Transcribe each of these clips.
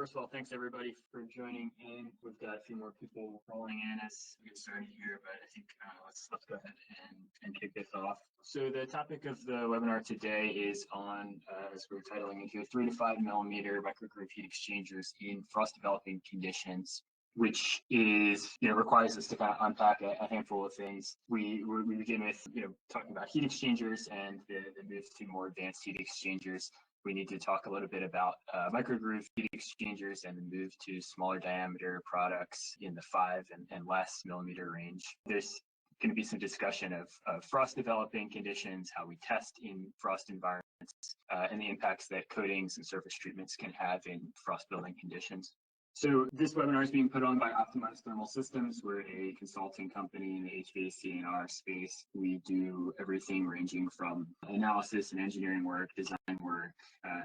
First of all, thanks everybody for joining in. We've got a few more people rolling in as we get started here, but I think let's go ahead and kick this off. So the topic of the webinar today is on, as we're titling it here, 3 to 5 millimeter microgroove heat exchangers in frost developing conditions, which is, requires us to kind of unpack a handful of things. We begin with, talking about heat exchangers and the move to more advanced heat exchangers. We need to talk a little bit about microgroove heat exchangers and the move to smaller diameter products in the 5 and less millimeter range. There's going to be some discussion of frost developing conditions, how we test in frost environments, and the impacts that coatings and surface treatments can have in frost building conditions. So this webinar is being put on by Optimized Thermal Systems. We're a consulting company in the HVAC&R space. We do everything ranging from analysis and engineering work, design work,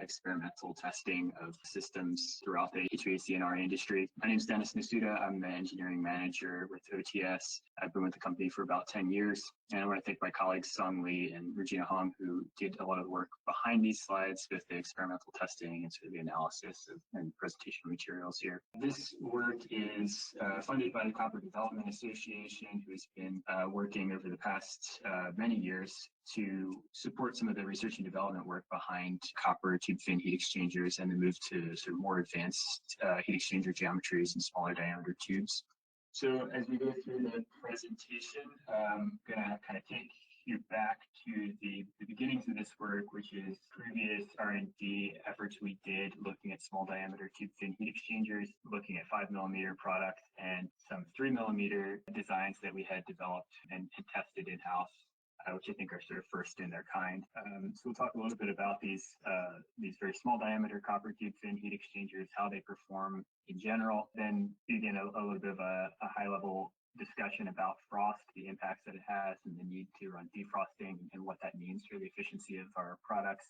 experimental testing of systems throughout the HVAC&R industry. My name is Dennis Nasuda. I'm the engineering manager with OTS. I've been with the company for about 10 years. And I want to thank my colleagues Sung Lee and Regina Hong, who did a lot of the work behind these slides with the experimental testing and sort of the analysis and presentation materials here. This work is funded by the Copper Development Association, who has been working over the past many years to support some of the research and development work behind copper tube fin heat exchangers and the move to sort of more advanced heat exchanger geometries and smaller diameter tubes. So as we go through the presentation, I'm going to kind of take you back to the beginnings of this work, which is previous R&D efforts we did looking at small diameter tube fin heat exchangers, looking at 5 millimeter products and some 3 millimeter designs that we had developed and tested in-house, which I think are sort of first in their kind. So we'll talk a little bit about these very small diameter copper tube fin heat exchangers, how they perform in general, then begin a little bit of a high level discussion about frost, the impacts that it has, and the need to run defrosting and what that means for the efficiency of our products.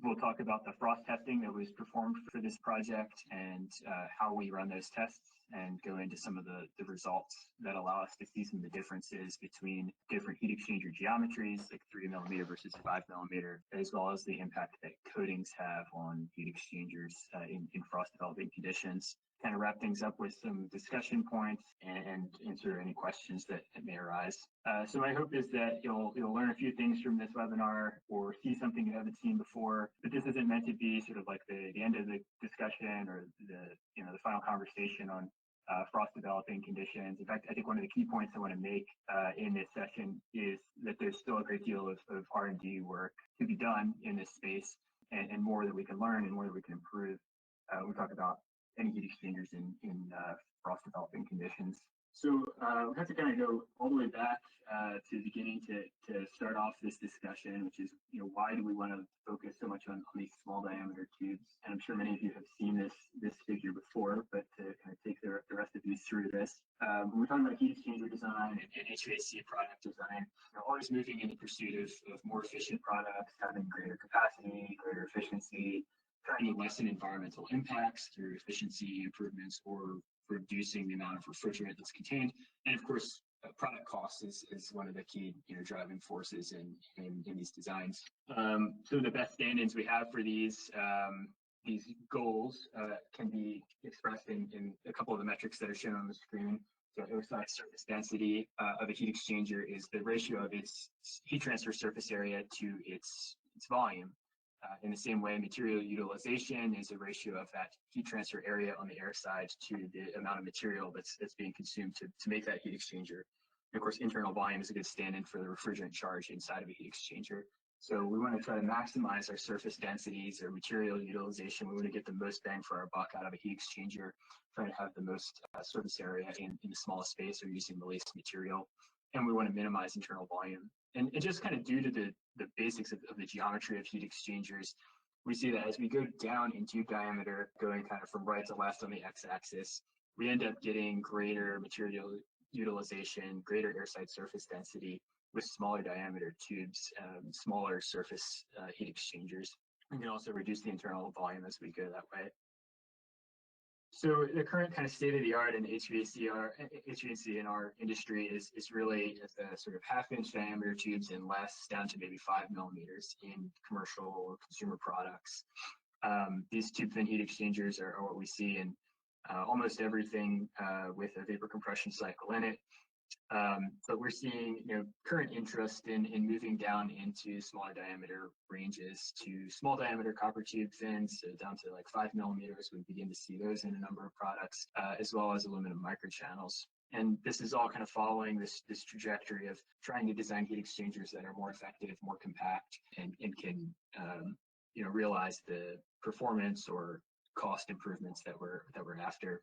We'll talk about the frost testing that was performed for this project and how we run those tests, and go into some of the results that allow us to see some of the differences between different heat exchanger geometries, like 3 millimeter versus 5 millimeter, as well as the impact that coatings have on heat exchangers in frost developing conditions. Kind of wrap things up with some discussion points and answer any questions that may arise. So my hope is that you'll learn a few things from this webinar or see something you haven't seen before. But this isn't meant to be sort of like the end of the discussion or the final conversation on frost developing conditions. In fact, I think one of the key points I want to make in this session is that there's still a great deal of R&D work to be done in this space, and more that we can learn and more that we can improve. We talk about any heat exchangers in frost developing conditions. So we have to kind of go all the way back to the beginning to start off this discussion, which is, why do we want to focus so much on these small diameter tubes? And I'm sure many of you have seen this figure before, but to kind of take the rest of you through this, when we're talking about heat exchanger design and HVAC product design, always moving in the pursuit of more efficient products, having greater capacity, greater efficiency, trying to lessen environmental impacts through efficiency improvements or reducing the amount of refrigerant that's contained. And of course, product cost is one of the key driving forces in these designs. So the best stand-ins we have for these goals can be expressed in a couple of the metrics that are shown on the screen. So air side surface density of a heat exchanger is the ratio of its heat transfer surface area to its volume. In the same way, material utilization is a ratio of that heat transfer area on the air side to the amount of material that's being consumed to make that heat exchanger. And of course, internal volume is a good stand-in for the refrigerant charge inside of a heat exchanger. So we want to try to maximize our surface densities or material utilization. We want to get the most bang for our buck out of a heat exchanger, trying to have the most surface area in the smallest space or using the least material. And we want to minimize internal volume. And just kind of due to the basics of the geometry of heat exchangers, we see that as we go down in tube diameter, going kind of from right to left on the x-axis, we end up getting greater material utilization, greater airside surface density with smaller diameter tubes, smaller surface heat exchangers. We can also reduce the internal volume as we go that way. So the current kind of state of the art in HVAC&R industry is really at the sort of 1/2-inch diameter tubes and less, down to maybe 5 millimeters in commercial or consumer products. These tube fin heat exchangers are what we see in almost everything with a vapor compression cycle in it. But we're seeing, current interest in moving down into smaller diameter ranges to small diameter copper tube fins, so down to like 5 millimeters. We begin to see those in a number of products, as well as aluminum microchannels. And this is all kind of following this trajectory of trying to design heat exchangers that are more effective, more compact, and can realize the performance or cost improvements that we're after.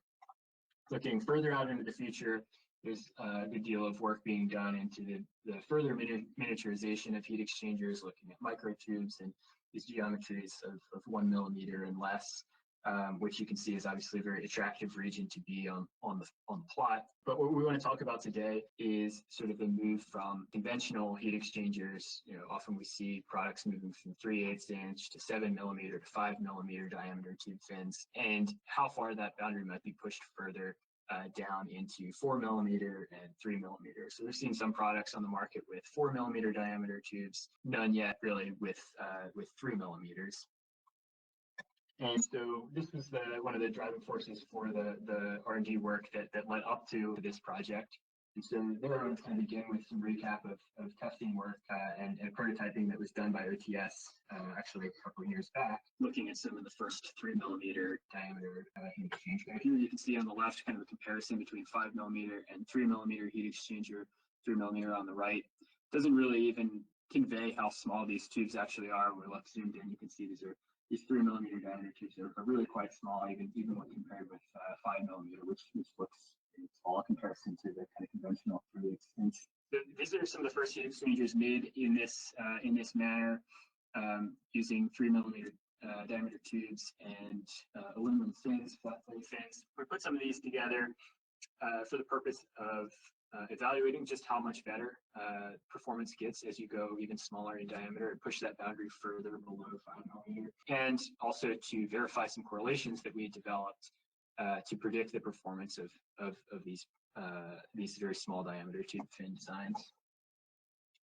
Looking further out into the future, there's a good deal of work being done into the further miniaturization of heat exchangers, looking at microtubes and these geometries of 1 millimeter and less, which you can see is obviously a very attractive region to be on the plot. But what we want to talk about today is sort of the move from conventional heat exchangers. Often we see products moving from 3/8 inch to 7 millimeter to 5 millimeter diameter tube fins, and how far that boundary might be pushed further down into 4 millimeter and 3 millimeter. So we've seen some products on the market with 4 millimeter diameter tubes, none yet really with 3 millimeters. And so this was one of the driving forces for the R&D work that led up to this project. And so there I was going to begin with some recap of testing work and prototyping that was done by OTS actually a couple of years back, looking at some of the first 3 millimeter diameter heat exchanger. Here you can see on the left kind of a comparison between 5 millimeter and 3 millimeter heat exchanger. 3 millimeter on the right doesn't really even convey how small these tubes actually are. We're left zoomed in, you can see these 3 millimeter diameter tubes are really quite small, even when compared with 5 millimeter, which looks small in comparison to the kind of conventional 3/8 inch. So these are some of the first heat exchangers made in this manner, using 3 millimeter diameter tubes and aluminum fins, flat plate fins. We put some of these together for the purpose of evaluating just how much better performance gets as you go even smaller in diameter and push that boundary further below 5 millimeter, and also to verify some correlations that we had developed to predict the performance of these very small diameter tube fin designs.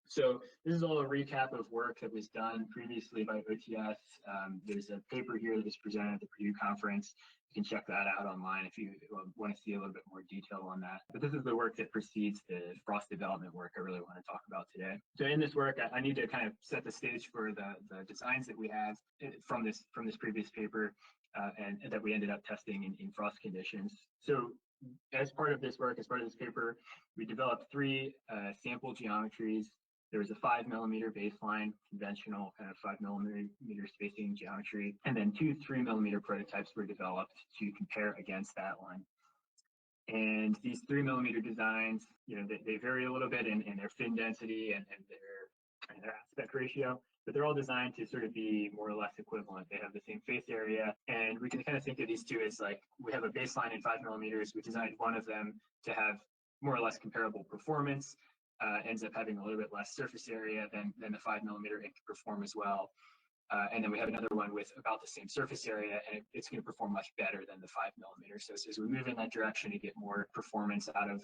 So this is all a recap of work that was done previously by OTS. There's a paper here that was presented at the Purdue conference. You can check that out online if you want to see a little bit more detail on that. But this is the work that precedes the frost development work I really want to talk about today. So in this work, I need to kind of set the stage for the designs that we have from this previous paper and that we ended up testing in frost conditions. So as part of this work, as part of this paper, we developed 3 sample geometries. There was a 5 millimeter baseline, conventional kind of 5 millimeter spacing geometry, and then 2 3 millimeter prototypes were developed to compare against that one. And these 3 millimeter designs, they vary a little bit in their fin density and their aspect ratio, but they're all designed to sort of be more or less equivalent. They have the same face area, and we can kind of think of these two as like, we have a baseline in 5 millimeters. We designed one of them to have more or less comparable performance. Ends up having a little bit less surface area than the 5 millimeter, and can perform as well. And then we have another one with about the same surface area, and it's going to perform much better than the 5 millimeter. So as we move in that direction to get more performance out of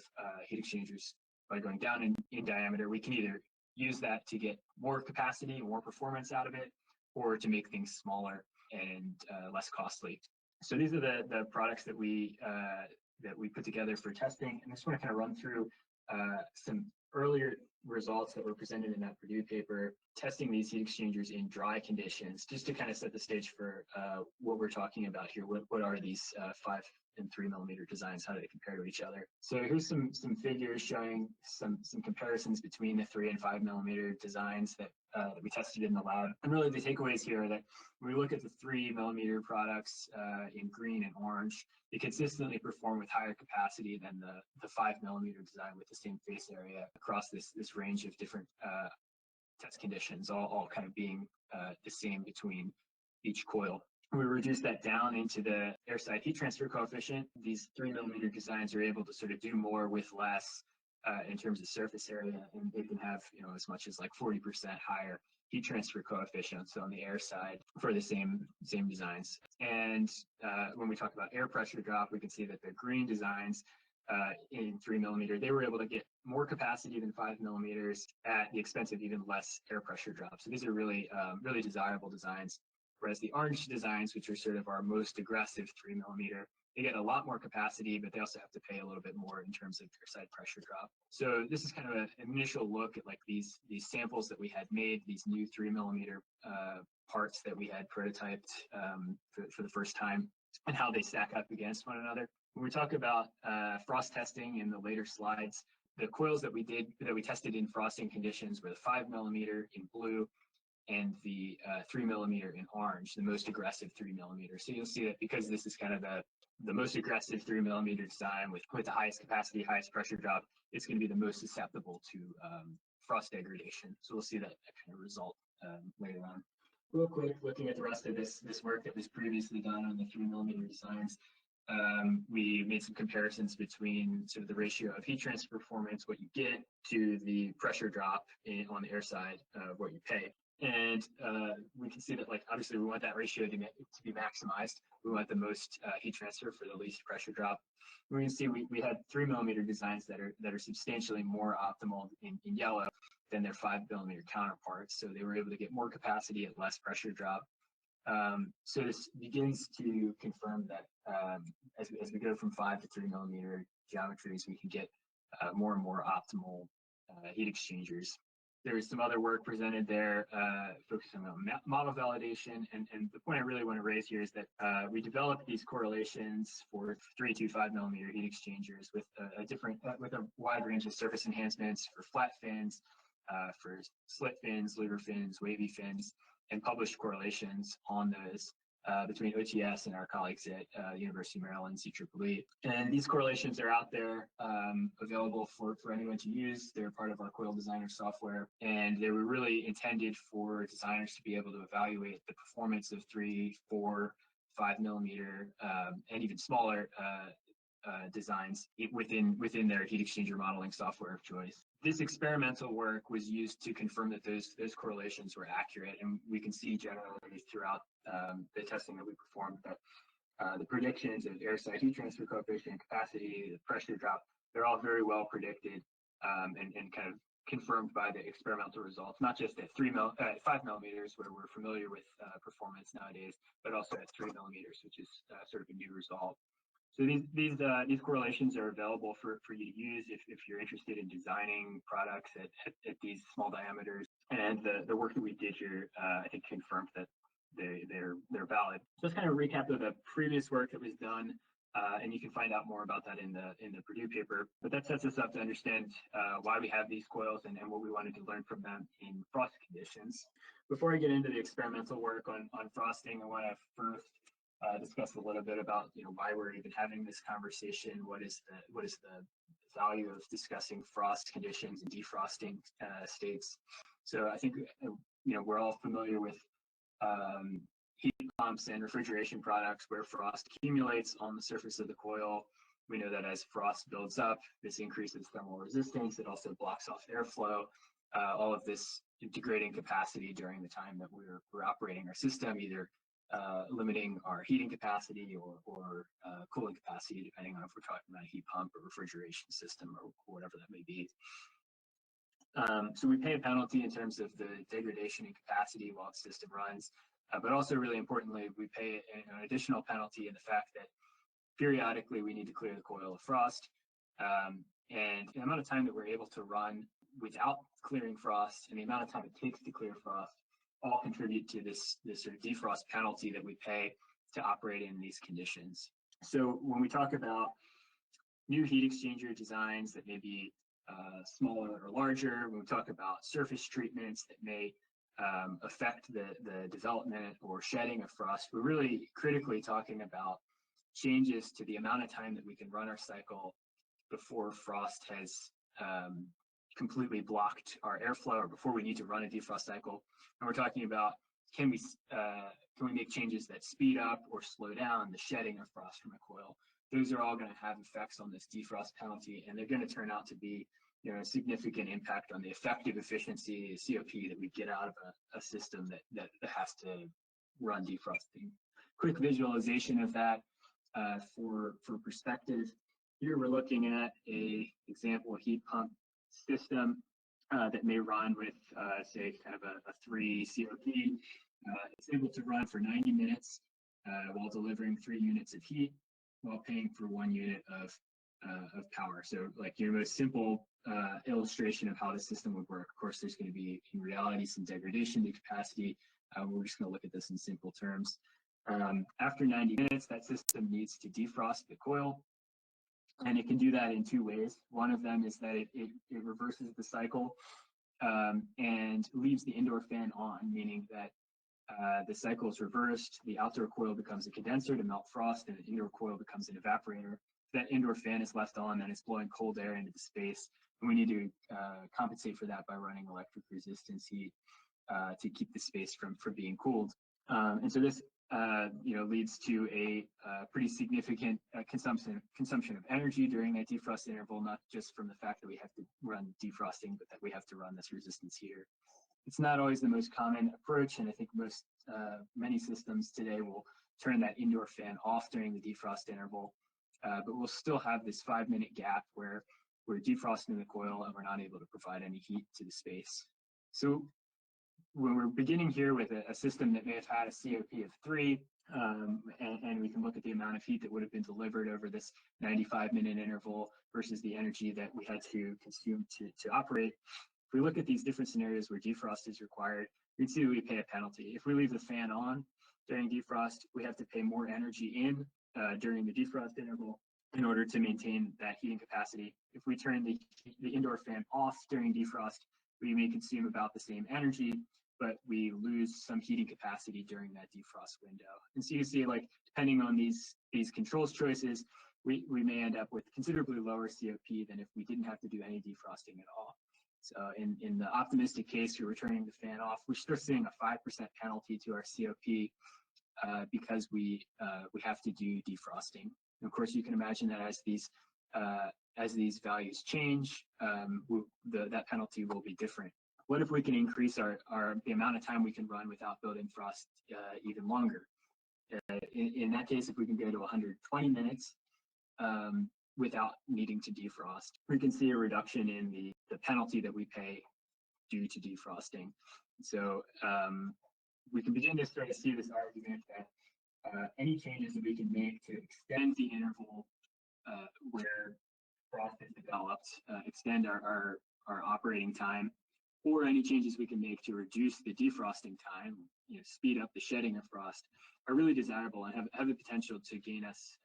heat exchangers by going down in diameter, we can either use that to get more capacity, more performance out of it, or to make things smaller and less costly. So these are the products that we put together for testing. And I just want to kind of run through some earlier results that were presented in that Purdue paper, testing these heat exchangers in dry conditions, just to kind of set the stage for what we're talking about here. What are these 5 and 3 millimeter designs? How do they compare to each other? So here's some figures showing some comparisons between the 3 and 5 millimeter designs that we tested in the lab. And really the takeaways here are that when we look at the 3 millimeter products in green and orange, they consistently perform with higher capacity than the 5 millimeter design with the same face area across this range of different test conditions, all kind of being the same between each coil. We reduce that down into the airside heat transfer coefficient. These 3 millimeter designs are able to sort of do more with less in terms of surface area, and they can have as much as like 40% higher heat transfer coefficients on the air side for the same designs. And when we talk about air pressure drop, we can see that the green designs in 3 millimeter, they were able to get more capacity than 5 millimeters at the expense of even less air pressure drop. So these are really, really desirable designs Whereas the orange designs, which are sort of our most aggressive 3mm, they get a lot more capacity, but they also have to pay a little bit more in terms of their side pressure drop. So this is kind of an initial look at like these samples that we had made, these new 3mm parts that we had prototyped for the first time, and how they stack up against one another. When we talk about frost testing in the later slides, the coils that we tested in frosting conditions were the 5mm in blue and the 3mm in orange, the most aggressive 3mm. So you'll see that because this is kind of the most aggressive 3mm design with the highest capacity, highest pressure drop, it's going to be the most susceptible to frost degradation. So we'll see that kind of result later on. Real quick, looking at the rest of this work that was previously done on the 3mm designs, we made some comparisons between sort of the ratio of heat transfer performance, what you get, to the pressure drop on the air side of what you pay. And we can see that, like, obviously we want that ratio to be maximized. We want the most heat transfer for the least pressure drop. We can see we had 3mm designs that are substantially more optimal in yellow than their 5mm counterparts. So they were able to get more capacity at less pressure drop. So this begins to confirm that as we go from 5 to 3mm geometries, we can get more and more optimal heat exchangers. There is some other work presented there focusing on model validation, and the point I really want to raise here is that we developed these correlations for 3 to 5mm heat exchangers with with a wide range of surface enhancements for flat fins, for slit fins, louver fins, wavy fins, and published correlations on those between OTS and our colleagues at University of Maryland, CDA. And these correlations are out there available for anyone to use. They're part of our Coil Designer software, and they were really intended for designers to be able to evaluate the performance of 3, 4, 5mm, and even smaller designs within their heat exchanger modeling software of choice. This experimental work was used to confirm that those correlations were accurate, and we can see generally throughout the testing that we performed that the predictions of air side heat transfer coefficient, capacity, the pressure drop, they're all very well predicted and kind of confirmed by the experimental results, not just at 5mm, where we're familiar with performance nowadays, but also at 3mm, which is sort of a new result. So these correlations are available for you to use if you're interested in designing products at these small diameters. And the work that we did here, I think, confirmed that they're valid. So let's kind of recap of the previous work that was done, and you can find out more about that in the Purdue paper. But that sets us up to understand why we have these coils and what we wanted to learn from them in frost conditions. Before I get into the experimental work on frosting, I want to first discuss a little bit about why we're even having this conversation. What is the value of discussing frost conditions and defrosting states? So I think we're all familiar with heat pumps and refrigeration products where frost accumulates on the surface of the coil. We know that as frost builds up, this increases thermal resistance. It also blocks off airflow. All of this degrading capacity during the time that we're operating our system, either limiting our heating capacity or cooling capacity, depending on if we're talking about a heat pump or refrigeration system or whatever that may be. So we pay a penalty in terms of the degradation in capacity while the system runs, but also really importantly, we pay an additional penalty in the fact that periodically we need to clear the coil of frost, and the amount of time that we're able to run without clearing frost and the amount of time it takes to clear frost all contribute to this sort of defrost penalty that we pay to operate in these conditions. So when we talk about new heat exchanger designs that may be smaller or larger, when we talk about surface treatments that may affect the development or shedding of frost, we're really critically talking about changes to the amount of time that we can run our cycle before frost has completely blocked our airflow or before we need to run a defrost cycle. And we're talking about can we make changes that speed up or slow down the shedding of frost from a coil? Those are all going to have effects on this defrost penalty, and they're going to turn out to be a significant impact on the effective efficiency, COP, that we get out of a system that has to run defrosting. Quick visualization of that for perspective. Here we're looking at a example heat pump system that may run with, say, kind of a 3 COP. It's able to run for 90 minutes while delivering 3 units of heat while paying for 1 unit of power. So like your most simple illustration of how the system would work. Of course, there's going to be, in reality, some degradation to capacity. We're just going to look at this in simple terms. After 90 minutes, that system needs to defrost the coil. And it can do that in 2 ways. One of them is that it reverses the cycle and leaves the indoor fan on, meaning that the cycle is reversed. The outdoor coil becomes a condenser to melt frost, and the indoor coil becomes an evaporator. That indoor fan is left on, and it's blowing cold air into the space. And we need to compensate for that by running electric resistance heat to keep the space from being cooled. And so this leads to a pretty significant consumption of energy during that defrost interval, not just from the fact that we have to run defrosting, but that we have to run this resistance heater. It's not always the most common approach, and I think many systems today will turn that indoor fan off during the defrost interval, but we'll still have this 5-minute gap where we're defrosting the coil and we're not able to provide any heat to the space. So when we're beginning here with a system that may have had a COP of 3, and we can look at the amount of heat that would have been delivered over this 95-minute interval versus the energy that we had to consume to operate. If we look at these different scenarios where defrost is required, we see we pay a penalty. If we leave the fan on during defrost, we have to pay more energy in during the defrost interval in order to maintain that heating capacity. If we turn the indoor fan off during defrost, we may consume about the same energy, but we lose some heating capacity during that defrost window. And so you see, like, depending on these controls choices, we may end up with considerably lower COP than if we didn't have to do any defrosting at all. So in the optimistic case, we're turning the fan off, we're still seeing a 5% penalty to our COP because we have to do defrosting. And of course, you can imagine that as these values change, that penalty will be different. What if we can increase the amount of time we can run without building frost even longer? In that case, if we can go to 120 minutes without needing to defrost, we can see a reduction in the penalty that we pay due to defrosting. So we can begin to start to see this argument that any changes that we can make to extend the interval where frost is developed, extend our operating time, or any changes we can make to reduce the defrosting time, speed up the shedding of frost, are really desirable and have the potential to gain us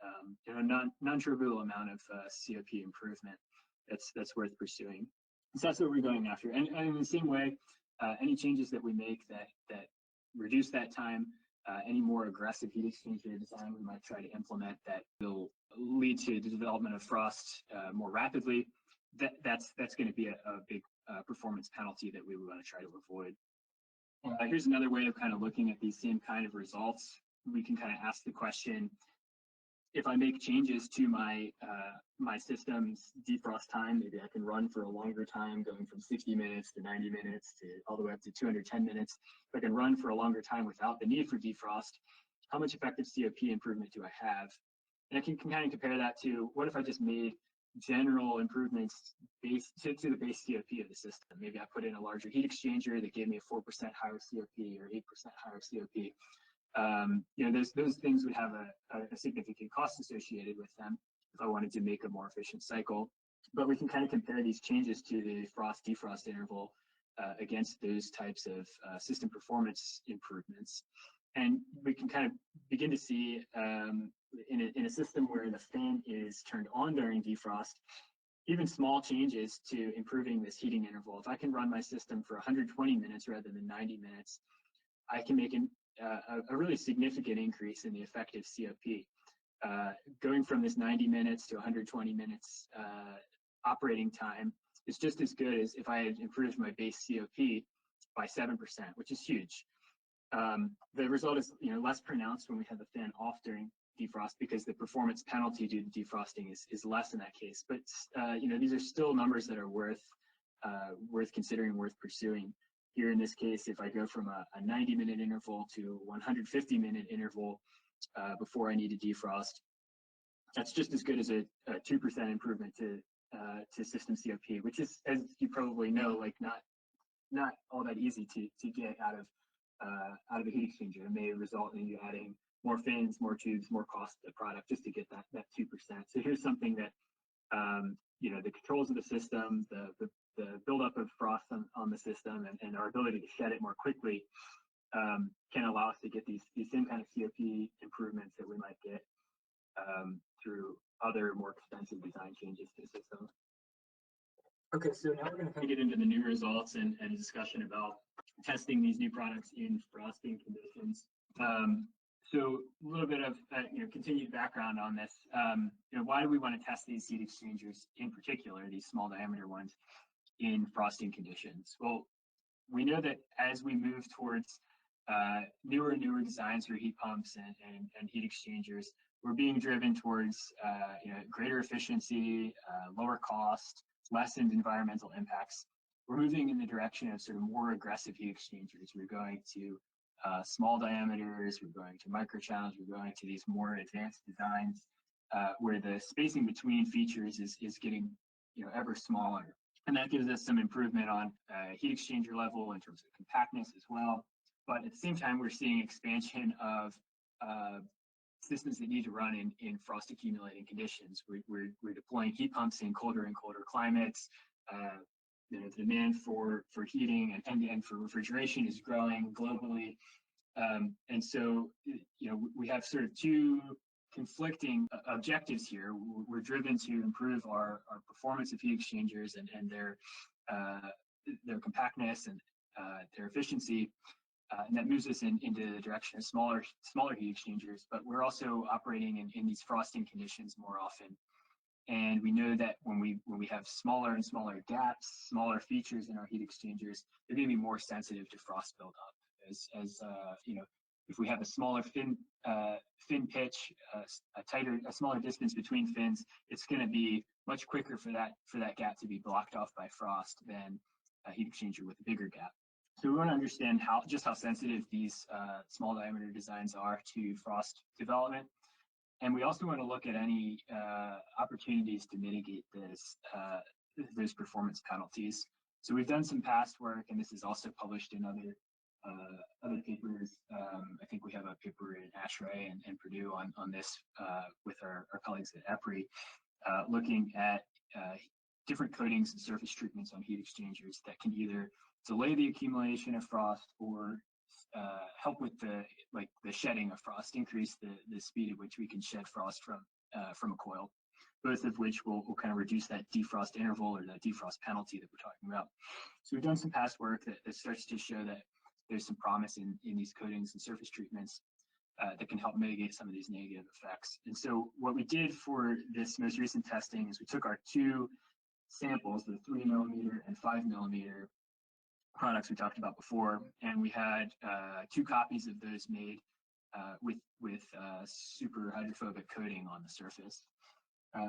a non-trivial amount of COP improvement that's worth pursuing. So that's what we're going after. And in the same way, any changes that we make that reduce that time, any more aggressive heat exchanger design we might try to implement that will lead to the development of frost more rapidly, that's going to be a big performance penalty that we would want to try to avoid. Here's another way of kind of looking at these same kind of results. We can kind of ask the question, if I make changes to my system's defrost time, maybe I can run for a longer time, going from 60 minutes to 90 minutes to all the way up to 210 minutes. If I can run for a longer time without the need for defrost, how much effective COP improvement do I have? And I can kind of compare that to, what if I just made general improvements to the base COP of the system? Maybe I put in a larger heat exchanger that gave me a 4% higher COP or 8% higher COP. Those things would have a significant cost associated with them if I wanted to make a more efficient cycle. But we can kind of compare these changes to the frost-defrost interval against those types of system performance improvements. And we can kind of begin to see in a system where the fan is turned on during defrost, even small changes to improving this heating interval. If I can run my system for 120 minutes rather than 90 minutes, I can make a really significant increase in the effective COP. Going from this 90 minutes to 120 minutes operating time is just as good as if I had improved my base COP by 7%, which is huge. The result is less pronounced when we have the fan off during defrost, because the performance penalty due to defrosting is less in that case. But these are still numbers that are worth considering, worth pursuing. Here in this case, if I go from a 90-minute interval to 150-minute interval before I need to defrost, that's just as good as a 2% improvement to system COP, which is, as you probably know, like not all that easy to get out of out of a heat exchanger. It may result in you adding more fins, more tubes, more cost to the product just to get that 2%. So here's something that the controls of the system, the buildup of frost on the system, and our ability to shed it more quickly can allow us to get these same kind of COP improvements that we might get through other more expensive design changes to the system. Okay, so now we're going to get into the new results and a discussion about testing these new products in frosting conditions. So a little bit of continued background on this. Why do we want to test these heat exchangers in particular, these small diameter ones, in frosting conditions? Well, we know that as we move towards newer and newer designs for heat pumps and heat exchangers, we're being driven towards greater efficiency, lower cost, lessened environmental impacts. We're moving in the direction of sort of more aggressive heat exchangers. We're going to small diameters, we're going to microchannels, we're going to these more advanced designs where the spacing between features is getting ever smaller. And that gives us some improvement on heat exchanger level in terms of compactness as well. But at the same time, we're seeing expansion of systems that need to run in frost accumulating conditions. We're deploying heat pumps in colder and colder climates. The demand for heating and for refrigeration is growing globally. And so, we have sort of two conflicting objectives here. We're driven to improve our performance of heat exchangers and their compactness and their efficiency. And that moves us into the direction of smaller heat exchangers, but we're also operating in these frosting conditions more often. And we know that when we have smaller and smaller gaps, smaller features in our heat exchangers, they're going to be more sensitive to frost buildup. If we have a smaller fin pitch, a smaller distance between fins, it's going to be much quicker for that gap to be blocked off by frost than a heat exchanger with a bigger gap. So we want to understand just how sensitive these small diameter designs are to frost development. And we also want to look at any opportunities to mitigate those performance penalties. So we've done some past work, and this is also published in other papers. I think we have a paper in ASHRAE and Purdue on this with our colleagues at EPRI, looking at different coatings and surface treatments on heat exchangers that can either delay the accumulation of frost or help with the shedding of frost, increase the speed at which we can shed frost from a coil, both of which will kind of reduce that defrost interval or that defrost penalty that we're talking about. So we've done some past work that starts to show that there's some promise in these coatings and surface treatments that can help mitigate some of these negative effects. And so what we did for this most recent testing is we took our two samples, the 3mm and 5mm products we talked about before, and we had two copies of those made with super hydrophobic coating on the surface.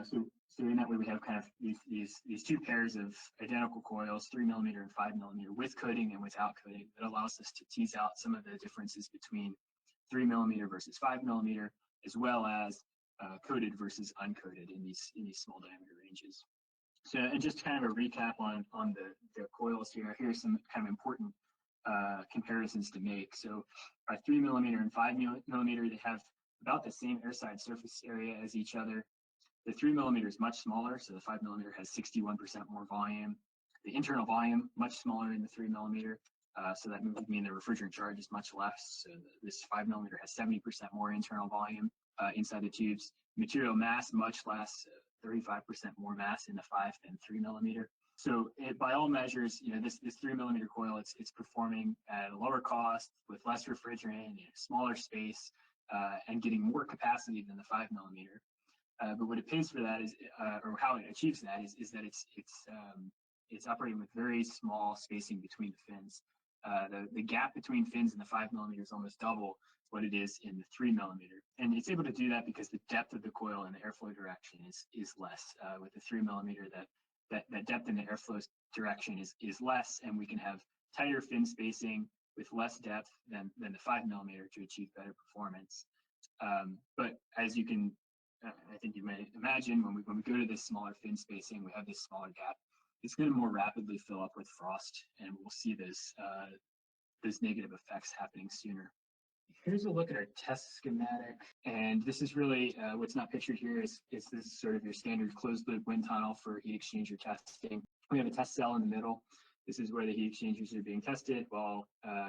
So in that way, we have kind of these two pairs of identical coils, 3mm and 5mm, with coating and without coating. That allows us to tease out some of the differences between 3mm versus 5mm, as well as coated versus uncoated in these small diameter ranges. So, and just kind of a recap on the coils here. Here's some kind of important comparisons to make. So our 3mm and 5mm, they have about the same airside surface area as each other. The 3mm is much smaller, so the 5mm has 61% more volume. The internal volume, much smaller in the 3mm, so that would mean the refrigerant charge is much less. So this 5mm has 70% more internal volume inside the tubes. Material mass, much less, 35% more mass in the 5 than 3mm. So by all measures, this 3mm coil, it's performing at a lower cost with less refrigerant, smaller space, and getting more capacity than the 5mm. But what it pays for that is, or how it achieves that is that it's operating with very small spacing between the fins. The gap between fins in the 5mm is almost double what it is in the 3mm. And it's able to do that because the depth of the coil and the airflow direction is less. With the 3mm, that depth in the airflow direction is less, and we can have tighter fin spacing with less depth than the 5mm to achieve better performance. But as you can, I think you may imagine, when we go to this smaller fin spacing, we have this smaller gap. It's going to more rapidly fill up with frost, and we'll see this those negative effects happening sooner. Here's a look at our test schematic, and this is really what's not pictured here is this is sort of your standard closed loop wind tunnel for heat exchanger testing. We have a test cell in the middle. This is where the heat exchangers are being tested while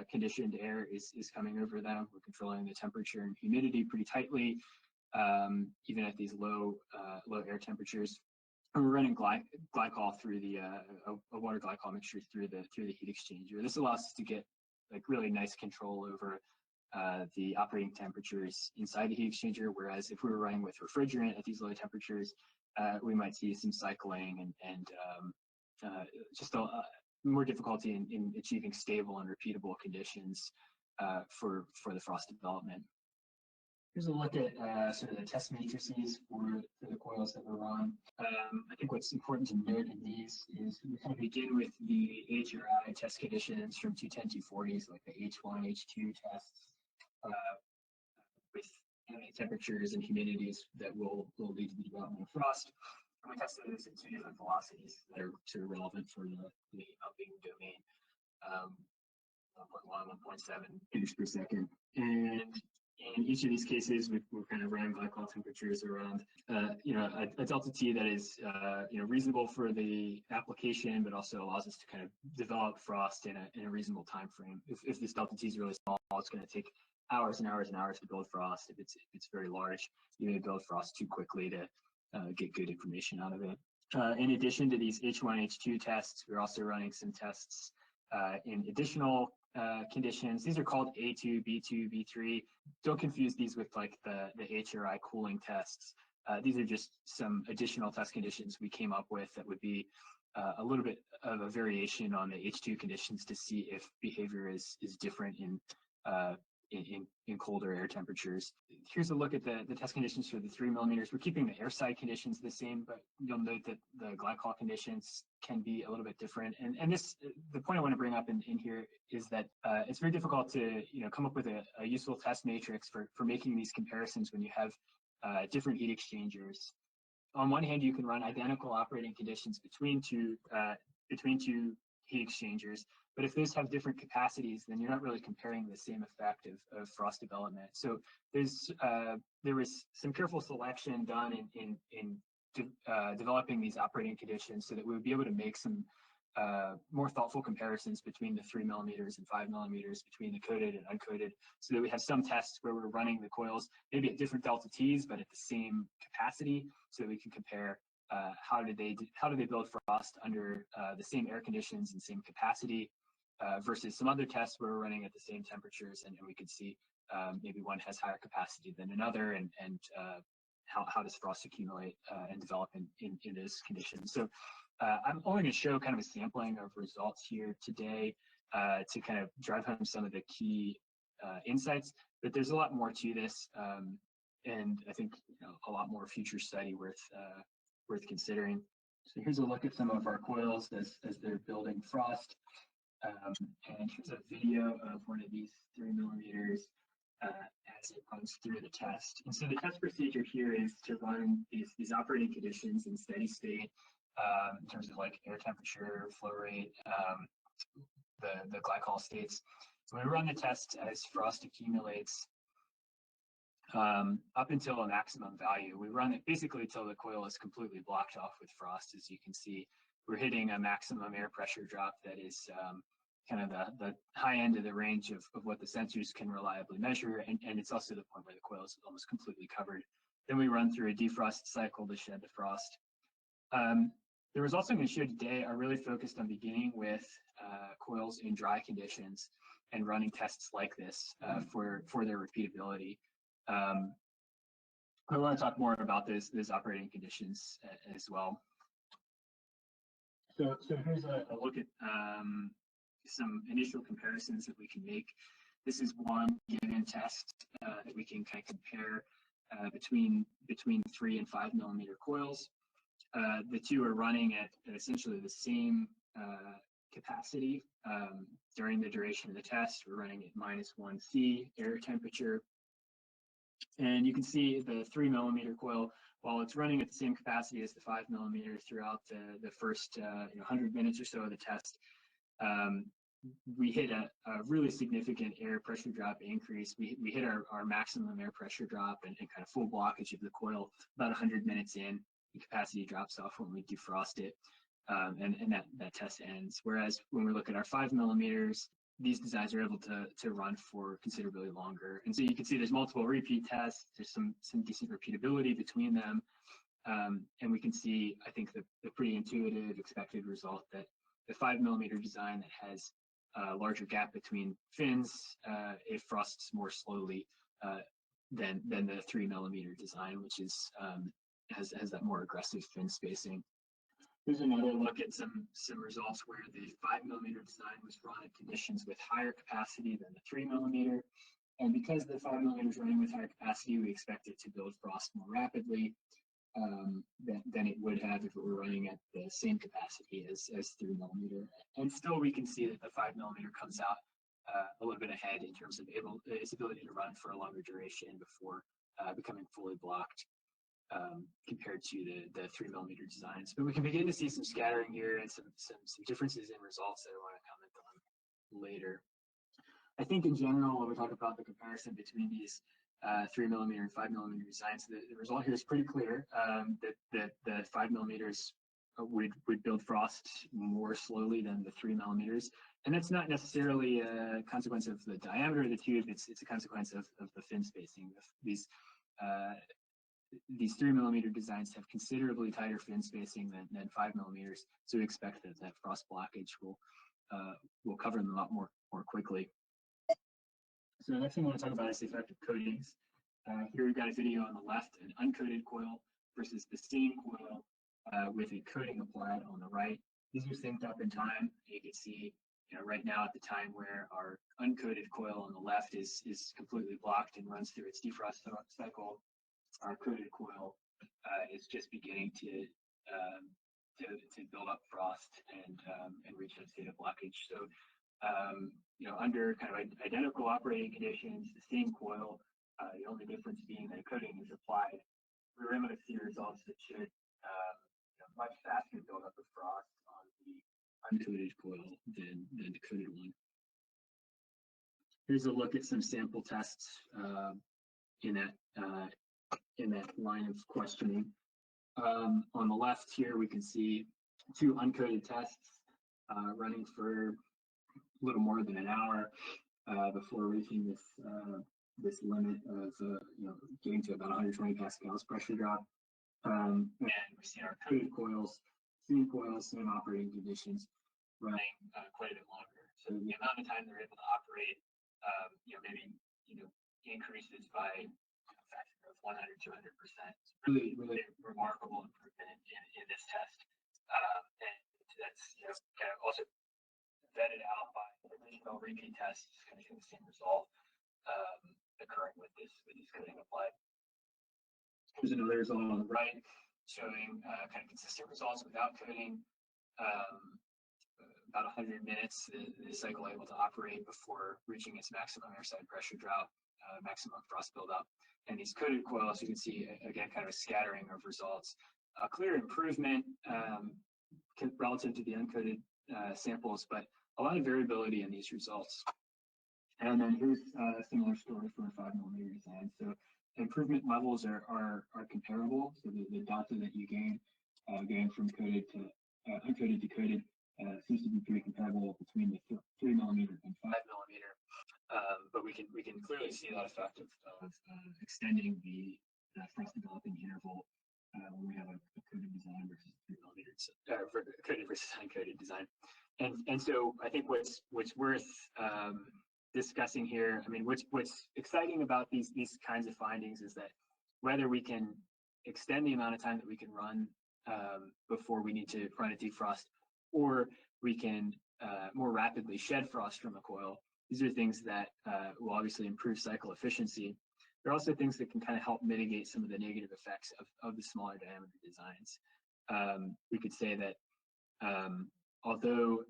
conditioned air is coming over them. We're controlling the temperature and humidity pretty tightly, even at these low air temperatures. And we're running glycol through the a water glycol mixture through the heat exchanger. This allows us to get like really nice control over the operating temperatures inside the heat exchanger, whereas if we were running with refrigerant at these low temperatures, we might see some cycling and just more difficulty in achieving stable and repeatable conditions for the frost development. Here's a look at sort of the test matrices for the coils that we're on. I think what's important to note in these is we kind of begin with the HRI test conditions from 210, 240s, like the H1, H2 tests, with temperatures and humidities that will lead to the development of frost. And we tested this at two different velocities that are sort of relevant for the upping domain, 1.1, 1.7 meters per second. And in each of these cases, we're kind of running glycol temperatures around, a delta T that is, reasonable for the application, but also allows us to kind of develop frost in a reasonable time frame. If this delta T is really small, it's going to take hours and hours and hours to build frost. If it's very large, you may build frost too quickly to get good information out of it. In addition to these H1, H2 tests, we're also running some tests in additional conditions. These are called A2, B2, B3. Don't confuse these with like the HRI cooling tests. These are just some additional test conditions we came up with that would be a little bit of a variation on the H2 conditions to see if behavior is different in colder air temperatures. Here's a look at the test conditions for the 3 millimeters. We're keeping the air side conditions the same, but you'll note that the glycol conditions can be a little bit different. And this, the point I want to bring up in here is that it's very difficult to come up with a useful test matrix for making these comparisons when you have different heat exchangers. On one hand, you can run identical operating conditions between two heat exchangers, but if those have different capacities, then you're not really comparing the same effect of frost development. So there was some careful selection done in developing these operating conditions so that we would be able to make some more thoughtful comparisons between the 3 millimeters and 5 millimeters, between the coated and uncoated, so that we have some tests where we're running the coils maybe at different delta T's, but at the same capacity, so that we can compare how do they build frost under the same air conditions and same capacity versus some other tests where we're running at the same temperatures, and we could see maybe one has higher capacity than another, and how does frost accumulate and develop in those conditions. So I'm only going to show kind of a sampling of results here today to kind of drive home some of the key insights, but there's a lot more to this, and I think a lot more future study worth considering. So here's a look at some of our coils as they're building frost. And here's a video of one of these 3 millimeters as it runs through the test. And so the test procedure here is to run these operating conditions in steady state in terms of like air temperature, flow rate, the glycol states. So we run the test as frost accumulates up until a maximum value. We run it basically until the coil is completely blocked off with frost. As you can see, we're hitting a maximum air pressure drop that is kind of the high end of the range of what the sensors can reliably measure, and it's also the point where the coil is almost completely covered. Then we run through a defrost cycle to shed the frost. The results I'm going to show today are really focused on beginning with coils in dry conditions and running tests like this for their repeatability. I want to talk more about those operating conditions as well. So here's a look at some initial comparisons that we can make. This is one given test that we can kind of compare between 3 and 5 millimeter coils. The two are running at essentially the same capacity during the duration of the test. We're running at -1C air temperature. And you can see the 3 millimeter coil, while it's running at the same capacity as the 5 millimeter throughout the first 100 minutes or so of the test, we hit a really significant air pressure drop increase. We hit our maximum air pressure drop and kind of full blockage of the coil about 100 minutes in. The capacity drops off when we defrost it, and that test ends. Whereas when we look at our 5 millimeters, these designs are able to run for considerably longer. And so you can see there's multiple repeat tests. There's some decent repeatability between them. And we can see, I think, the pretty intuitive expected result that the 5 millimeter design that has a larger gap between fins, it frosts more slowly than the 3 millimeter design, which is has that more aggressive fin spacing. Here's another look at some results where the 5 millimeter design was run at conditions with higher capacity than the 3 millimeter. And because the 5 millimeter is running with higher capacity, we expect it to build frost more rapidly than it would have if it were running at the same capacity as 3 millimeter. And still, we can see that the 5 millimeter comes out a little bit ahead in terms of its ability to run for a longer duration before becoming fully blocked compared to the 3 millimeter designs. But we can begin to see some scattering here and some differences in results that I want to comment on later. I think in general, when we talk about the comparison between these 3 millimeter and 5 millimeter designs, the result here is pretty clear, that the 5 millimeters would build frost more slowly than the 3 millimeters. And that's not necessarily a consequence of the diameter of the tube, it's a consequence of the fin spacing. These 3 millimeter designs have considerably tighter fin spacing than 5 millimeters, so we expect that frost blockage will cover them a lot more quickly. So the next thing I want to talk about is the effect of coatings. Here we've got a video on the left, an uncoated coil versus the steam coil with a coating applied on the right. These are synced up in time. You can see, right now at the time where our uncoated coil on the left is completely blocked and runs through its defrost cycle, our coated coil is just beginning to build up frost and reach a state of blockage. So under kind of identical operating conditions, the steam coil, the only difference being that a coating is applied, we're able to see results that should much faster build up of frost on the uncoated coil than the coated one. Here's a look at some sample tests in that line of questioning. On the left here, we can see 2 uncoated tests running for a little more than an hour before reaching this limit of getting to about 120 pascals pressure drop. And we see our coated coils, steam coils, same operating conditions, running quite a bit longer. So the amount of time they're able to operate, maybe increases by a factor of 100, 200%. It's really remarkable improvement in this test, and that's kind of also vetted out by additional repeat tests, kind of show the same result occurring with this coating applied. Here's another result on the right showing kind of consistent results without coating. About 100 minutes, the cycle able to operate before reaching its maximum airside pressure drop, maximum frost buildup. And these coated coils, you can see again kind of a scattering of results. A clear improvement relative to the uncoated samples, but a lot of variability in these results. And then here's a similar story for a 5 millimeter design. So improvement levels are comparable. So the delta that you gain going from coated to uncoated to coated seems to be pretty comparable between the 3 millimeter and 5 millimeter. But we can clearly see that effect of extending the frost developing interval when we have a coated design versus 3 millimeters, coated versus uncoated design. And so I think what's worth discussing here, I mean, what's exciting about these kinds of findings is that whether we can extend the amount of time that we can run before we need to run a defrost, or we can more rapidly shed frost from a coil, these are things that will obviously improve cycle efficiency. There are also things that can kind of help mitigate some of the negative effects of the smaller diameter designs. We could say that although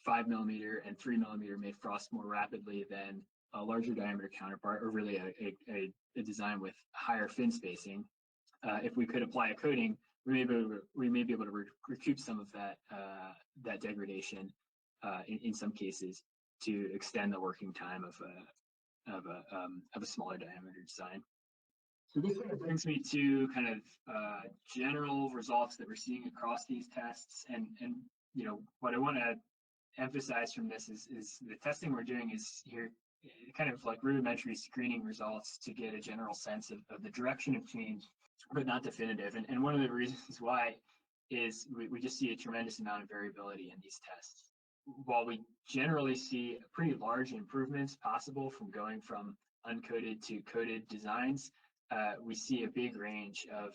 5 millimeter and 3 millimeter may frost more rapidly than a larger diameter counterpart, or really a design with higher fin spacing, if we could apply a coating, we may be able to recoup some of that degradation in some cases. to extend the working time of a smaller diameter design. So this kind of brings me to kind of general results that we're seeing across these tests, and what I want to emphasize from this is the testing we're doing is here kind of like rudimentary screening results to get a general sense of the direction of change, but not definitive. And one of the reasons why is we just see a tremendous amount of variability in these tests. While we generally see pretty large improvements possible from going from uncoated to coated designs, we see a big range of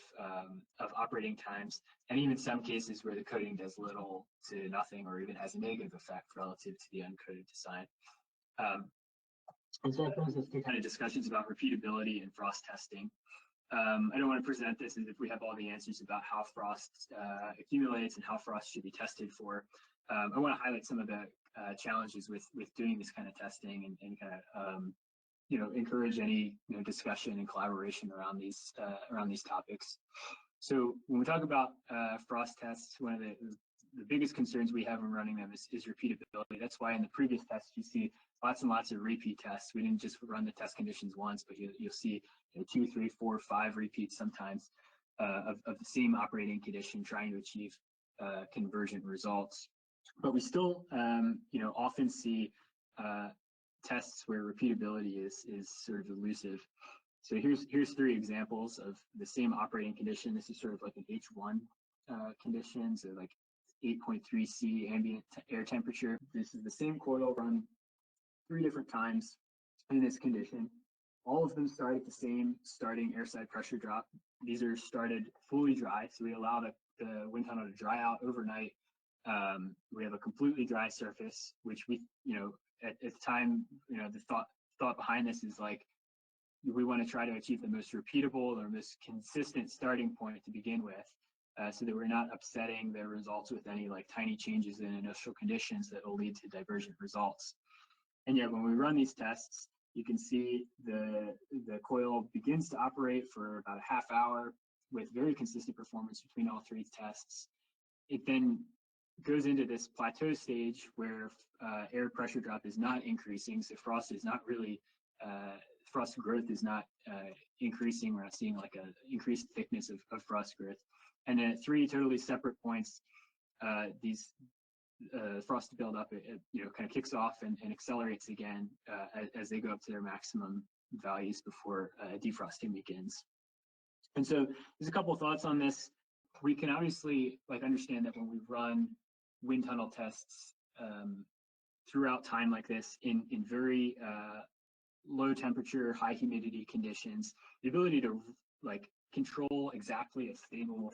operating times, and even some cases where the coating does little to nothing or even has a negative effect relative to the uncoated design. And so that brings us to kind of discussions about repeatability and frost testing. I don't want to present this as if we have all the answers about how frost accumulates and how frost should be tested for. I want to highlight some of the challenges with doing this kind of testing and kind of encourage any discussion and collaboration around these topics. So when we talk about frost tests, one of the biggest concerns we have when running them is repeatability. That's why in the previous tests you see lots and lots of repeat tests. We didn't just run the test conditions once, but you'll see 2, 3, 4, 5 repeats sometimes of the same operating condition trying to achieve convergent results. But we still often see tests where repeatability is sort of elusive. So here's 3 examples of the same operating condition. This is sort of like an H1 condition, so like 8.3 C ambient air temperature. This is the same coil run 3 different times in this condition. All of them start at the same starting airside pressure drop. These are started fully dry, so we allow the wind tunnel to dry out overnight. We have a completely dry surface, which we, at the time, the thought behind this is like, we want to try to achieve the most repeatable or most consistent starting point to begin with, so that we're not upsetting the results with any like tiny changes in initial conditions that will lead to divergent results. And yet when we run these tests, you can see the coil begins to operate for about a half hour with very consistent performance between all 3 tests. It then goes into this plateau stage where air pressure drop is not increasing, so frost is not really, frost growth is not increasing. We're not seeing like an increased thickness of frost growth. And then at 3 totally separate points, these frost buildup, kind of kicks off and accelerates again as they go up to their maximum values before defrosting begins. And so there's a couple of thoughts on this. We can obviously understand that when we run wind tunnel tests throughout time like this in very low temperature, high humidity conditions, the ability to control exactly a stable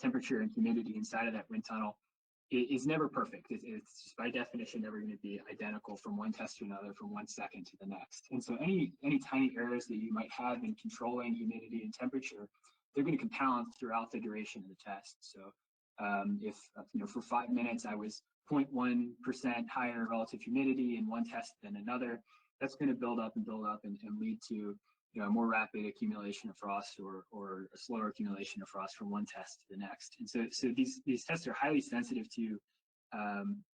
temperature and humidity inside of that wind tunnel is never perfect. It's just by definition never going to be identical from one test to another, from one second to the next. And so any tiny errors that you might have in controlling humidity and temperature, they're going to compound throughout the duration of the test. So if for 5 minutes I was 0.1% higher relative humidity in one test than another, that's going to build up and lead to a more rapid accumulation of frost or a slower accumulation of frost from one test to the next. And so these tests are highly sensitive to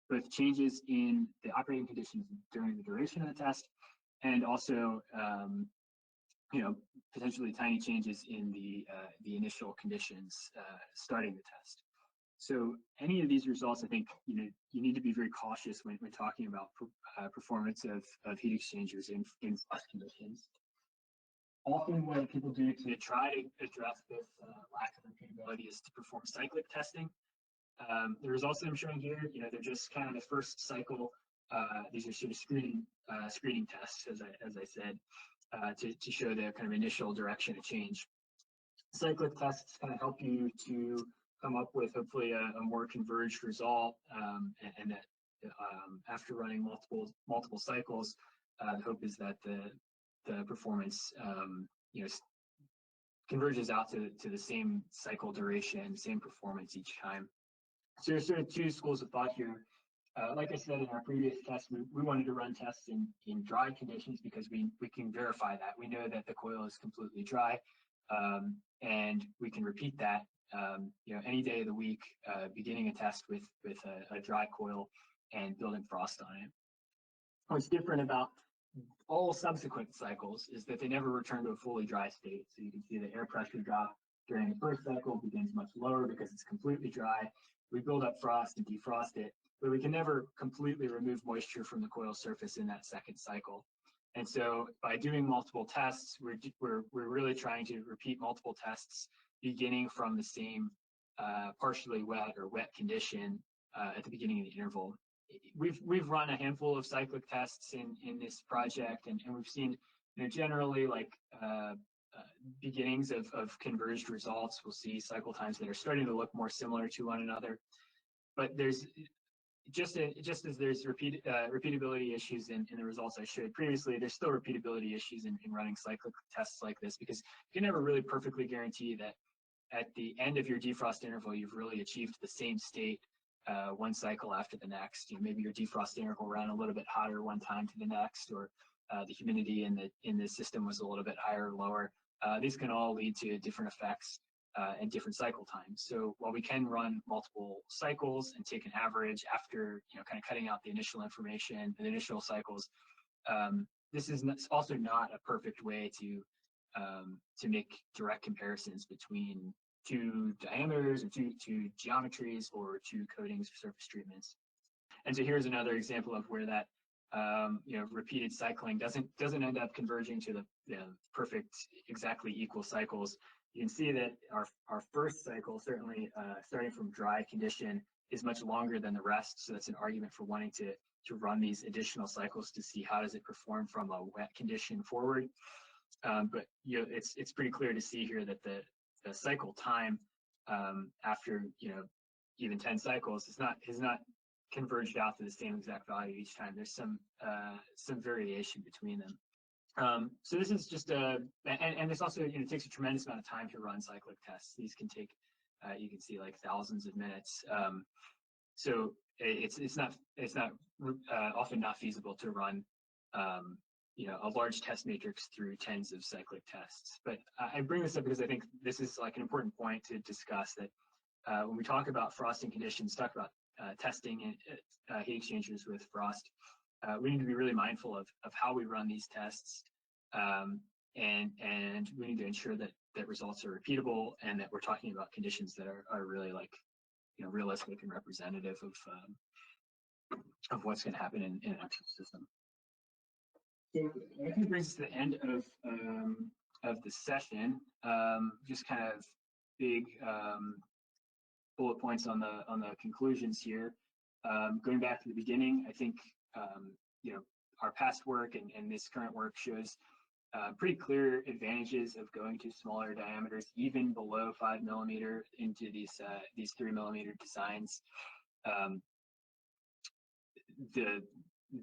both changes in the operating conditions during the duration of the test, and also potentially tiny changes in the initial conditions starting the test. So any of these results, I think, you need to be very cautious when talking about performance of heat exchangers in frost conditions. Often what people do to try to address this lack of repeatability is to perform cyclic testing. The results that I'm showing here, they're just kind of the first cycle. These are sort of screening tests, as I said, to show the kind of initial direction of change. Cyclic tests kind of help you to come up with hopefully a more converged result, and that after running multiple cycles, the hope is that the performance converges out to the same cycle duration, same performance each time. So there's sort of 2 schools of thought here. Like I said in our previous test, we wanted to run tests in dry conditions because we can verify that. We know that the coil is completely dry, and we can repeat that any day of the week, beginning a test with a dry coil and building frost on it. What's different about all subsequent cycles is that they never return to a fully dry state. So you can see the air pressure drop during the first cycle begins much lower because it's completely dry. We build up frost and defrost it, but we can never completely remove moisture from the coil surface in that second cycle. And so by doing multiple tests, we're really trying to repeat multiple tests beginning from the same partially wet or wet condition at the beginning of the interval. We've run a handful of cyclic tests in this project, and we've seen, generally like beginnings of converged results. We'll see cycle times that are starting to look more similar to one another. But there's just as there's repeatability issues in the results I showed previously, there's still repeatability issues in running cyclic tests like this, because you can never really perfectly guarantee that at the end of your defrost interval, you've really achieved the same state one cycle after the next. Maybe your defrost interval ran a little bit hotter one time to the next, or the humidity in the system was a little bit higher or lower. These can all lead to different effects and different cycle times. So while we can run multiple cycles and take an average after kind of cutting out the initial information, the initial cycles, this is also not a perfect way to make direct comparisons between two diameters or two geometries or two coatings or surface treatments. And so here's another example of where that repeated cycling doesn't end up converging to the perfect, exactly equal cycles. You can see that our first cycle, certainly starting from dry condition, is much longer than the rest. So that's an argument for wanting to run these additional cycles to see how does it perform from a wet condition forward. But it's pretty clear to see here that the cycle time after even 10 cycles is not converged out to the same exact value each time. There's some variation between them. So this is just and this also takes a tremendous amount of time to run cyclic tests. These can take you can see like thousands of minutes. So it's not often not feasible to run a large test matrix through tens of cyclic tests. But I bring this up because I think this is like an important point to discuss, that when we talk about frosting conditions, talk about testing heat exchangers with frost, we need to be really mindful of how we run these tests, and we need to ensure that results are repeatable and that we're talking about conditions that are really like realistic and representative of what's going to happen in an actual system. So that kind of brings us to the end of the session. Just kind of big bullet points on the conclusions here. Going back to the beginning, I think our past work and this current work shows pretty clear advantages of going to smaller diameters, even below 5 millimeter, into these 3 millimeter designs.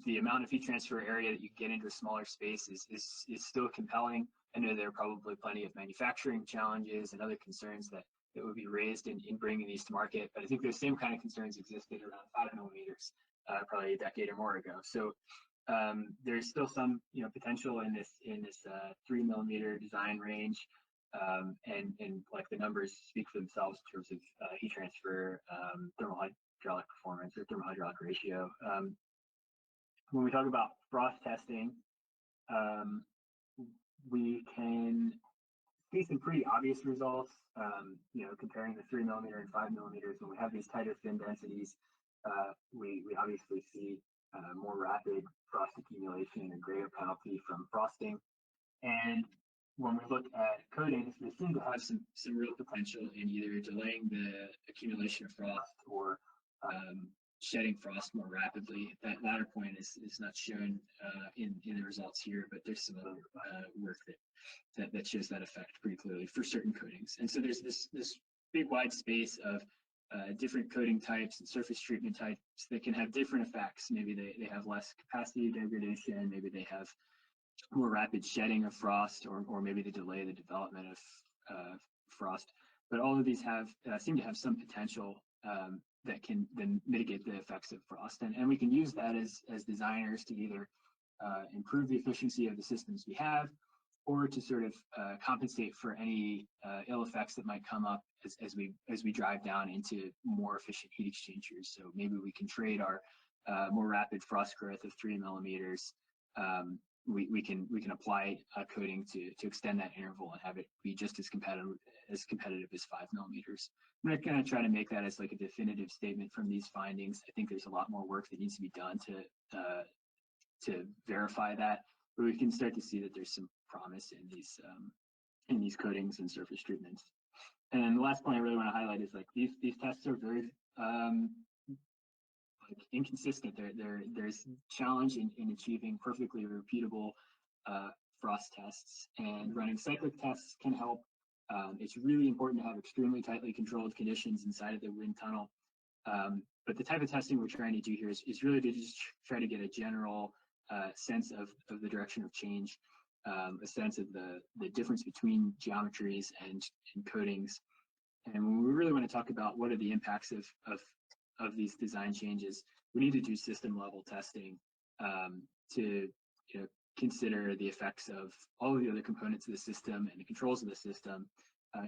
The amount of heat transfer area that you get into a smaller space is still compelling. I know there are probably plenty of manufacturing challenges and other concerns that would be raised in bringing these to market, but I think those same kind of concerns existed around 5 millimeters, probably a decade or more ago. So there's still some potential in this 3 millimeter design range, and like the numbers speak for themselves in terms of heat transfer, thermal hydraulic performance, or thermal hydraulic ratio. When we talk about frost testing, we can see some pretty obvious results, comparing the 3 millimeter and 5 millimeters. When we have these tighter fin densities, we obviously see more rapid frost accumulation and a greater penalty from frosting. And when we look at coatings, they seem to have some real potential in either delaying the accumulation of frost or shedding frost more rapidly. That latter point is not shown in the results here, but there's some other work that shows that effect pretty clearly for certain coatings. And so there's this big wide space of different coating types and surface treatment types that can have different effects. Maybe they have less capacity degradation, maybe they have more rapid shedding of frost, or maybe they delay the development of frost. But all of these seem to have some potential that can then mitigate the effects of frost. And we can use that as designers to either improve the efficiency of the systems we have, or to sort of compensate for any ill effects that might come up as we drive down into more efficient heat exchangers. So maybe we can trade our more rapid frost growth of 3 millimeters, we can apply a coating to extend that interval and have it be just as competitive as 5 millimeters. I'm not going to try to make that as like a definitive statement from these findings. I think there's a lot more work that needs to be done to verify that, but we can start to see that there's some promise in these coatings and surface treatments. And the last point I really want to highlight is like these tests are very like inconsistent. There's challenge in achieving perfectly repeatable frost tests, and running cyclic tests can help. It's really important to have extremely tightly controlled conditions inside of the wind tunnel. But the type of testing we're trying to do here is really to just try to get a general sense of the direction of change, a sense of the difference between geometries and coatings. And when we really want to talk about what are the impacts of these design changes, we need to do system level testing to consider the effects of all of the other components of the system and the controls of the system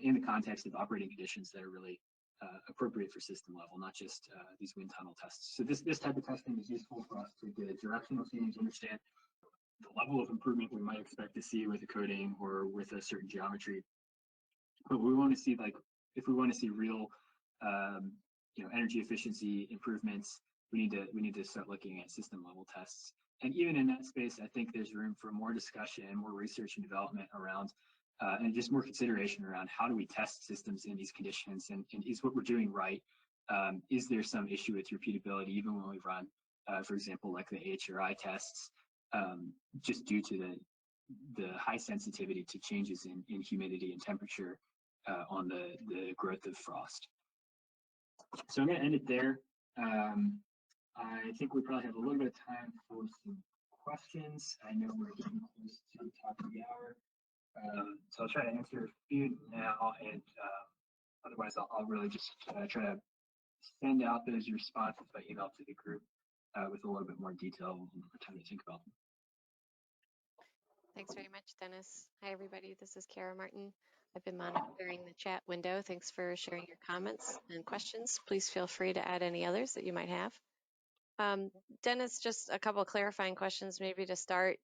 in the context of operating conditions that are really appropriate for system level, not just these wind tunnel tests. So this type of testing is useful for us to get a directional change, understand the level of improvement we might expect to see with a coating or with a certain geometry. But we want to see, like, if we want to see real energy efficiency improvements, we need to start looking at system level tests. And even in that space, I think there's room for more discussion, more research and development around, and just more consideration around how do we test systems in these conditions, and is what we're doing right? Is there some issue with repeatability even when we run, for example, like the HRI tests, just due to the high sensitivity to changes in humidity and temperature on the growth of frost. So I'm going to end it there. I think we probably have a little bit of time for some questions. I know we're getting close to the top of the hour. So I'll try to answer a few now, and otherwise I'll really just try to send out those responses by email to the group with a little bit more detail and more time to think about them. Thanks very much, Dennis. Hi, everybody. This is Kara Martin. I've been monitoring the chat window. Thanks for sharing your comments and questions. Please feel free to add any others that you might have. Dennis, just a couple of clarifying questions maybe to start.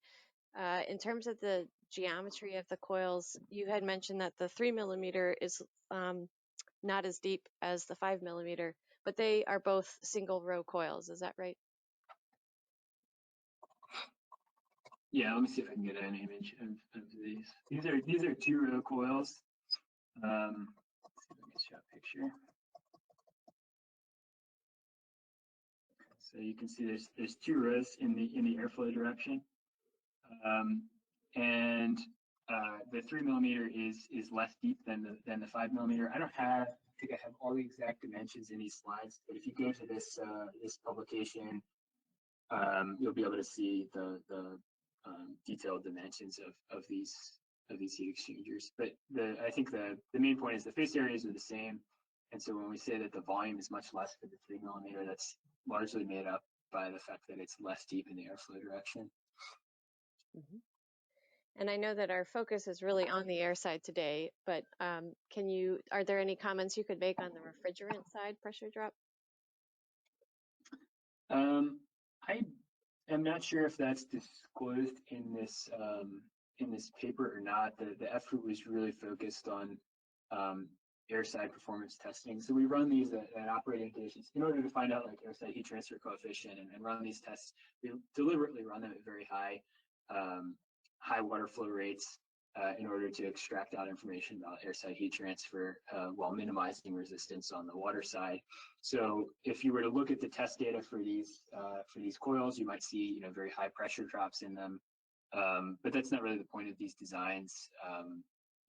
In terms of the geometry of the coils, you had mentioned that the 3 millimeter is not as deep as the 5 millimeter, but they are both single row coils. Is that right? Yeah, let me see if I can get an image of these. These are 2-row coils. Let's see if I can show a picture. So you can see there's 2 rows in the airflow direction, and the 3 millimeter is less deep than the 5 millimeter. I think I have all the exact dimensions in these slides, but if you go to this this publication, you'll be able to see the detailed dimensions of these heat exchangers. But I think the main point is the face areas are the same, and so when we say that the volume is much less for the 3 millimeter, that's largely made up by the fact that it's less deep in the airflow direction. Mm-hmm. And I know that our focus is really on the air side today, but are there any comments you could make on the refrigerant side pressure drop? I am not sure if that's disclosed in this paper or not. The effort was really focused on airside performance testing. So we run these at operating conditions in order to find out like airside heat transfer coefficient and run these tests. We deliberately run them at very high water flow rates in order to extract out information about airside heat transfer while minimizing resistance on the water side. So if you were to look at the test data for these coils, you might see very high pressure drops in them. But that's not really the point of these designs.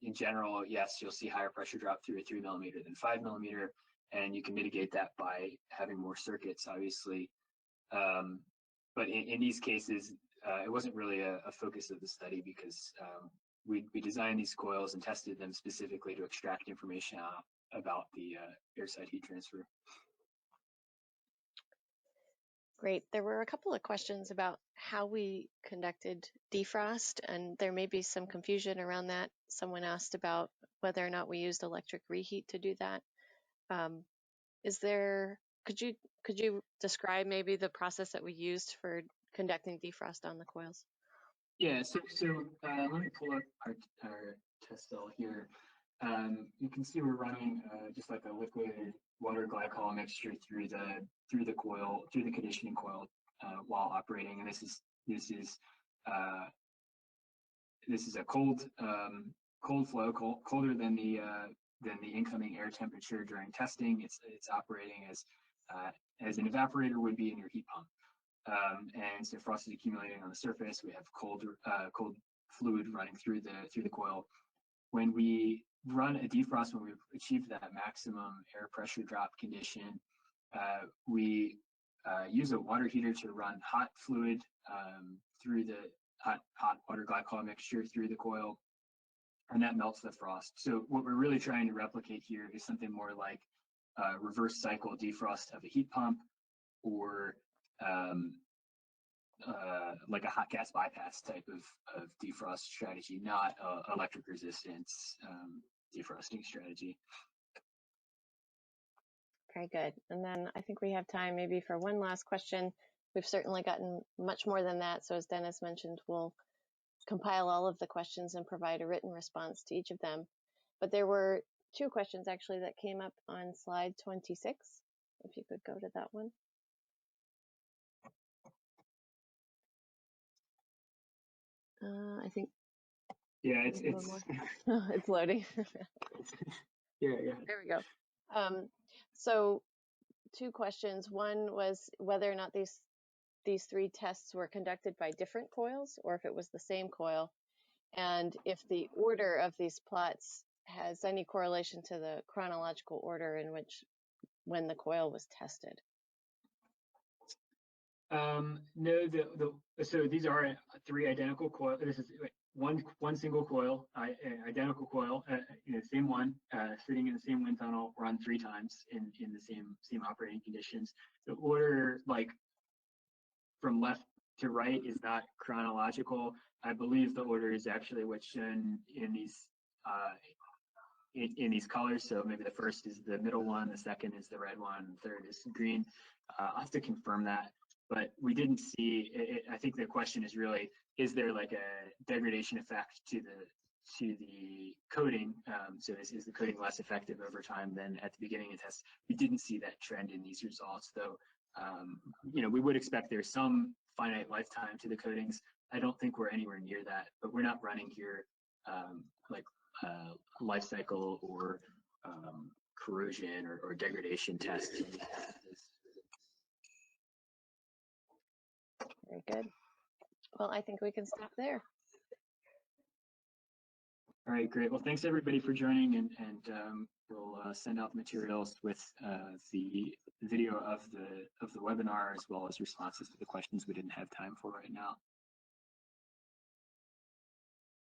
In general, yes, you'll see higher pressure drop through a 3 millimeter than 5 millimeter, and you can mitigate that by having more circuits, obviously. But in these cases, it wasn't really a focus of the study because we designed these coils and tested them specifically to extract information out about the airside heat transfer. Great. There were a couple of questions about how we conducted defrost, and there may be some confusion around that. Someone asked about whether or not we used electric reheat to do that. Is there could you describe maybe the process that we used for conducting defrost on the coils? Yeah, so let me pull up our test cell here. You can see we're running just like a liquid water glycol mixture through the coil, through the conditioning coil while operating, and this is a cold flow, colder than the incoming air temperature during testing. It's operating as an evaporator would be in your heat pump. And so frost is accumulating on the surface. We have cold fluid running through the coil. When we run a defrost, when we've achieved that maximum air pressure drop condition, we use a water heater to run hot fluid through the hot water glycol mixture through the coil, and that melts the frost. So what we're really trying to replicate here is something more like reverse cycle defrost of a heat pump, or like a hot gas bypass type of defrost strategy, not electric resistance defrosting strategy. Very good. And then I think we have time maybe for one last question. We've certainly gotten much more than that. So as Dennis mentioned, we'll compile all of the questions and provide a written response to each of them. But there were two questions actually that came up on slide 26. If you could go to that one. I think. Yeah, it's it's loading. yeah. There we go. So two questions. One was whether or not these three tests were conducted by different coils, or if it was the same coil, and if the order of these plots has any correlation to the chronological order in which when the coil was tested. No, so these are three identical coils. This is one single coil, identical coil, same one, sitting in the same wind tunnel, run 3 times in the same operating conditions. The order, like from left to right, is not chronological. I believe the order is actually what's shown in these in these colors. So maybe the first is the middle one, the second is the red one, third is green. I'll have to confirm that. But we didn't see it. I think the question is really, is there like a degradation effect to the coating? So is the coating less effective over time than at the beginning of the test? We didn't see that trend in these results, though. We would expect there's some finite lifetime to the coatings. I don't think we're anywhere near that, but we're not running here like life cycle or corrosion or degradation tests. Very good. Well, I think we can stop there. All right, great. Well, thanks everybody for joining, and we'll send out the materials with the video of the webinar, as well as responses to the questions we didn't have time for right now.